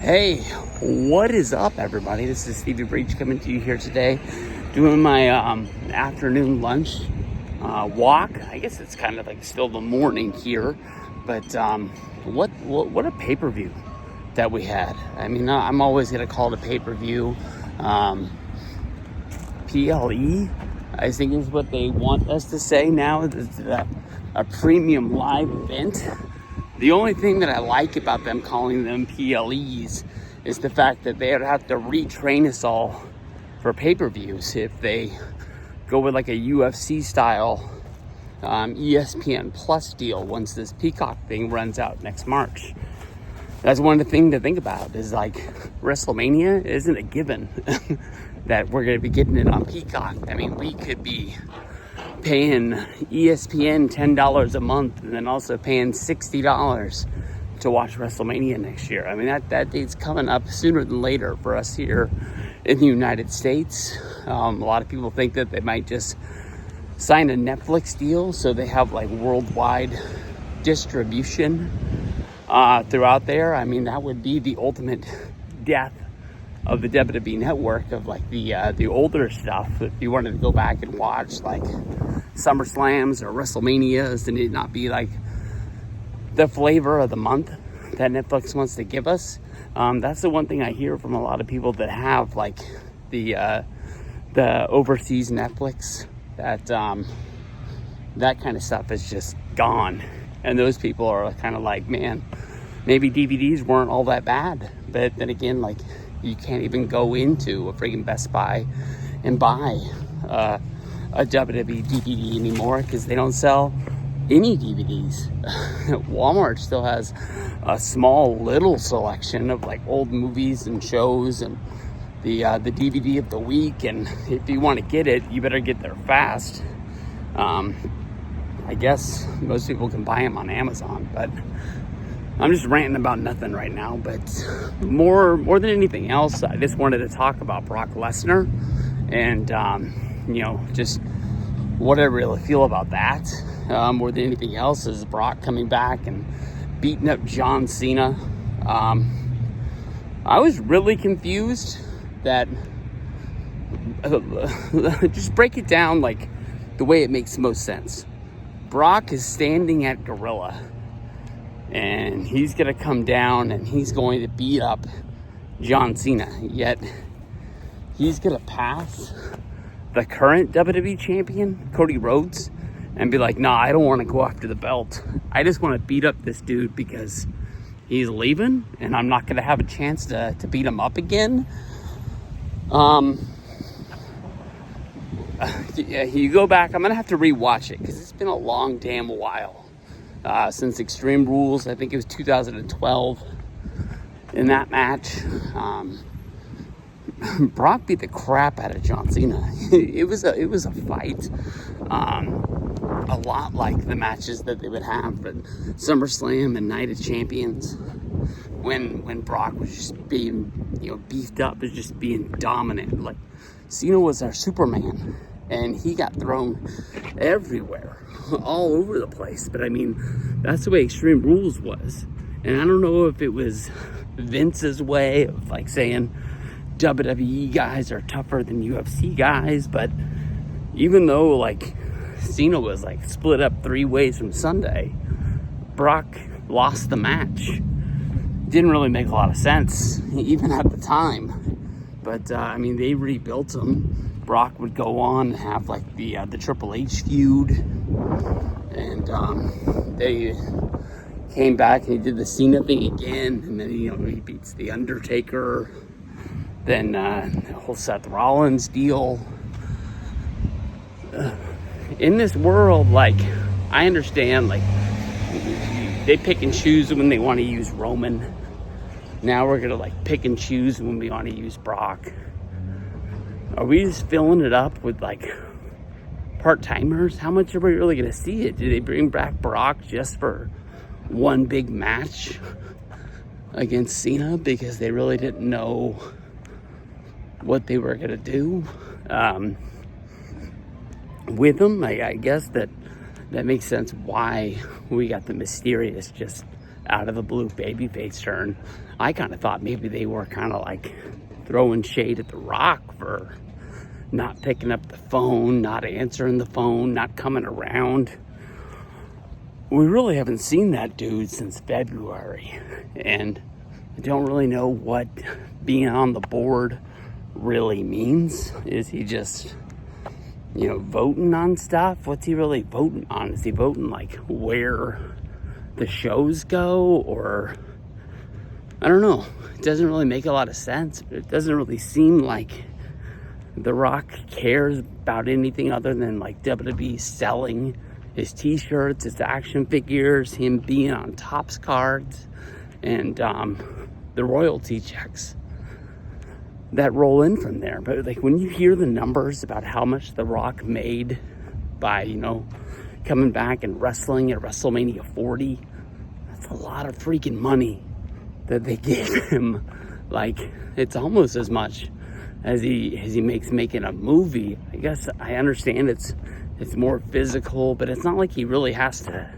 Hey, what is up, everybody? This is Stevie Breach coming to you here today, doing my afternoon lunch walk. I guess it's kind of like still the morning here, but what a pay-per-view that we had. I mean, I'm always gonna call it a pay-per-view. PLE, I think is what they want us to say now. It's a premium live event. The only thing that I like about them calling them PLEs is the fact that they would have to retrain us all for pay-per-views if they go with like a UFC style ESPN Plus deal once this Peacock thing runs out next March. That's one of the things to think about is like WrestleMania isn't a given that we're going to be getting it on Peacock. I mean, we could be paying ESPN $10 a month and then also paying $60 to watch WrestleMania next year. I mean, that date's coming up sooner than later for us here in the United States. A lot of people think that they might just sign a Netflix deal so they have like worldwide distribution throughout there. I mean, that would be the ultimate death of the WWE network, of like the older stuff. If you wanted to go back and watch like SummerSlams or WrestleManias, and it not be like the flavor of the month that Netflix wants to give us. That's the one thing I hear from a lot of people that have like the overseas Netflix, that that kind of stuff is just gone. And those people are kind of like, man, maybe DVDs weren't all that bad. But then again, like, you can't even go into a freaking Best Buy and buy a WWE DVD anymore because they don't sell any DVDs. Walmart still has a small little selection of like old movies and shows and the DVD of the week. And if you want to get it, you better get there fast. I guess most people can buy them on Amazon, but I'm just ranting about nothing right now. But more than anything else, I just wanted to talk about Brock Lesnar and, just what I really feel about that. More than anything else is Brock coming back and beating up John Cena. I was really confused that, just break it down like the way it makes the most sense. Brock is standing at Gorilla, and he's going to come down and he's going to beat up John Cena. Yet, he's going to pass the current WWE champion, Cody Rhodes, and be like, nah, I don't want to go after the belt. I just want to beat up this dude because he's leaving, and I'm not going to have a chance to beat him up again. Yeah, you go back, I'm going to have to rewatch it because it's been a long damn while since Extreme Rules. I think it was 2012 in that match. Brock beat the crap out of John Cena. It was a fight, a lot like the matches that they would have at SummerSlam and Night of Champions, when Brock was just being beefed up, was just being dominant. Like, Cena was our Superman, and he got thrown everywhere, all over the place. But I mean, that's the way Extreme Rules was. And I don't know if it was Vince's way of like saying WWE guys are tougher than UFC guys, but even though like Cena was like split up 3 ways from Sunday, Brock lost the match. Didn't really make a lot of sense, even at the time. But I mean, they rebuilt him. Brock would go on and have like the Triple H feud, and they came back and he did the Cena thing again, and then he beats the Undertaker. Then the whole Seth Rollins deal. In this world, like, I understand, like, they pick and choose when they want to use Roman. Now we're gonna like pick and choose when we want to use Brock. Are we just filling it up with like part-timers? How much are we really gonna see it? Do they bring back Brock just for one big match against Cena because they really didn't know what they were gonna do with him? I guess that makes sense why we got the Mysterious just out of the blue babyface turn. I kind of thought maybe they were kind of like throwing shade at The Rock for not picking up the phone, not answering the phone, not coming around. We really haven't seen that dude since February, and I don't really know what being on the board really means. Is he just, voting on stuff? What's he really voting on? Is he voting like where the shows go, or I don't know. It doesn't really make a lot of sense. It doesn't really seem like The Rock cares about anything other than like WWE selling his t-shirts, his action figures, him being on Topps cards, and the royalty checks that roll in from there. But like when you hear the numbers about how much The Rock made by, coming back and wrestling at WrestleMania 40, that's a lot of freaking money that they gave him. Like, it's almost as much as he makes making a movie. I guess I understand it's more physical, but it's not like he really has to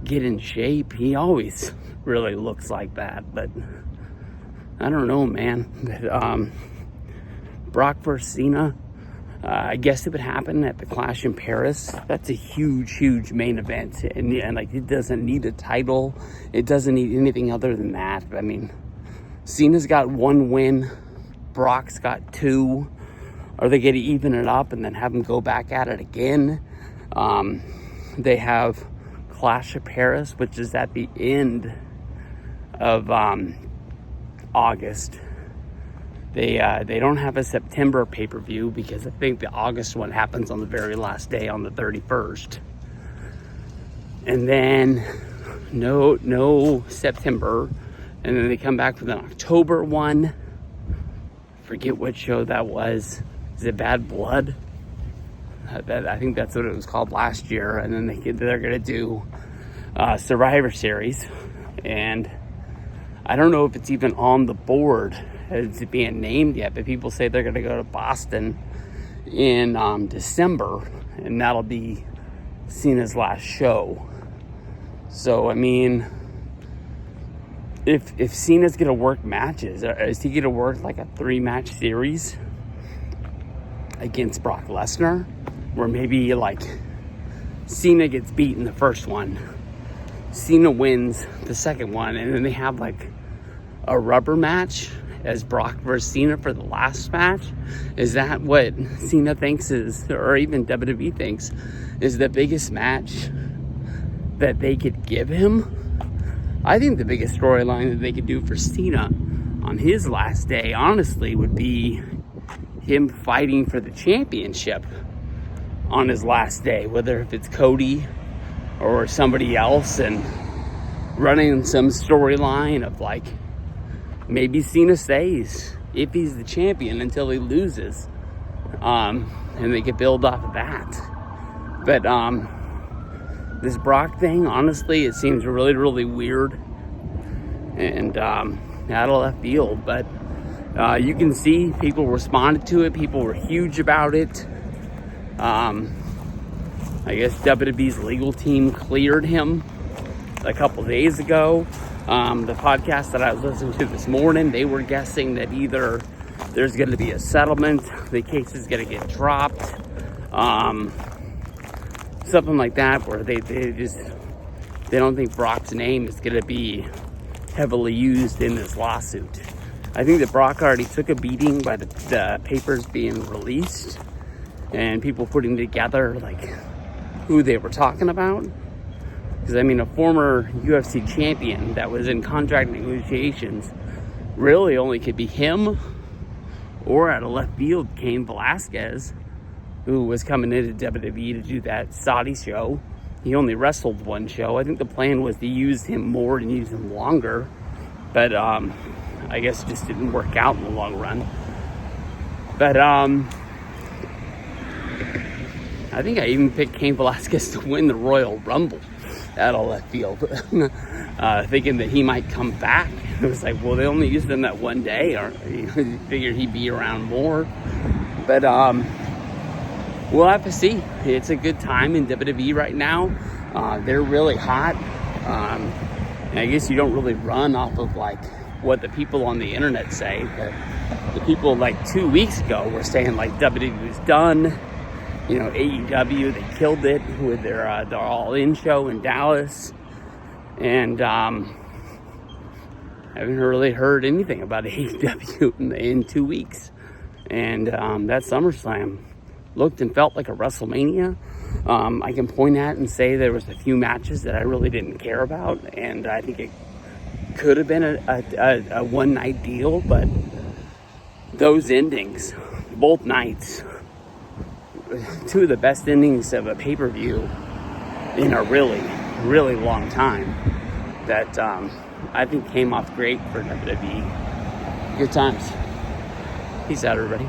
get in shape. He always really looks like that, but I don't know, man. Brock versus Cena, I guess it would happen at the Clash in Paris. That's a huge main event, and like, it doesn't need a title. It doesn't need anything other than that. I mean, Cena's got 1 win, Brock's got 2. Are they going to even it up and then have them go back at it again? They have Clash of Paris, which is at the end of August. They don't have a September pay-per-view because I think the August one happens on the very last day, on the 31st. And then no September. And then they come back with an October one. Forget what show that was. Is it Bad Blood? I think that's what it was called last year. And then they're going to do Survivor Series. And I don't know if it's even on the board as it being named yet, but people say they're going to go to Boston in December, and that'll be Cena's last show. So, I mean, if Cena's going to work matches, is he going to work like a 3-match series against Brock Lesnar, where maybe like Cena gets beaten the first one, Cena wins the second one, and then they have like a rubber match as Brock versus Cena for the last match? Is that what Cena thinks is, or even WWE thinks, is the biggest match that they could give him? I think the biggest storyline that they could do for Cena on his last day, honestly, would be him fighting for the championship on his last day, whether if it's Cody or somebody else, and running some storyline of like, maybe Cena stays if he's the champion until he loses, and they could build off of that. But this Brock thing, honestly, it seems really weird and out of left field. But you can see people responded to it. People were huge about it. I guess WWE's legal team cleared him a couple days ago. The podcast that I was listening to this morning, they were guessing that either there's going to be a settlement, the case is going to get dropped, something like that, where they don't think Brock's name is going to be heavily used in this lawsuit. I think that Brock already took a beating by the papers being released and people putting together like who they were talking about. Because, I mean, a former UFC champion that was in contract negotiations really only could be him, or out of left field, Cain Velasquez, who was coming into WWE to do that Saudi show. He only wrestled 1 show. I think the plan was to use him more and use him longer, but I guess it just didn't work out in the long run. But I think I even picked Cain Velasquez to win the Royal Rumble out of left field, thinking that he might come back. It was like, well, they only used him that 1 day, or figured he'd be around more. But we'll have to see. It's a good time in WWE right now. They're really hot. And I guess you don't really run off of like what the people on the internet say, but the people like 2 weeks ago were saying like WWE was done. You know, AEW, they killed it with their all-in show in Dallas. And I haven't really heard anything about AEW in 2 weeks. And that SummerSlam looked and felt like a WrestleMania. I can point at and say there was a few matches that I really didn't care about, and I think it could have been a one-night deal, but those endings, both nights, two of the best endings of a pay-per-view in a really, really long time, that I think came off great for WWE. Good times. Peace out, everybody.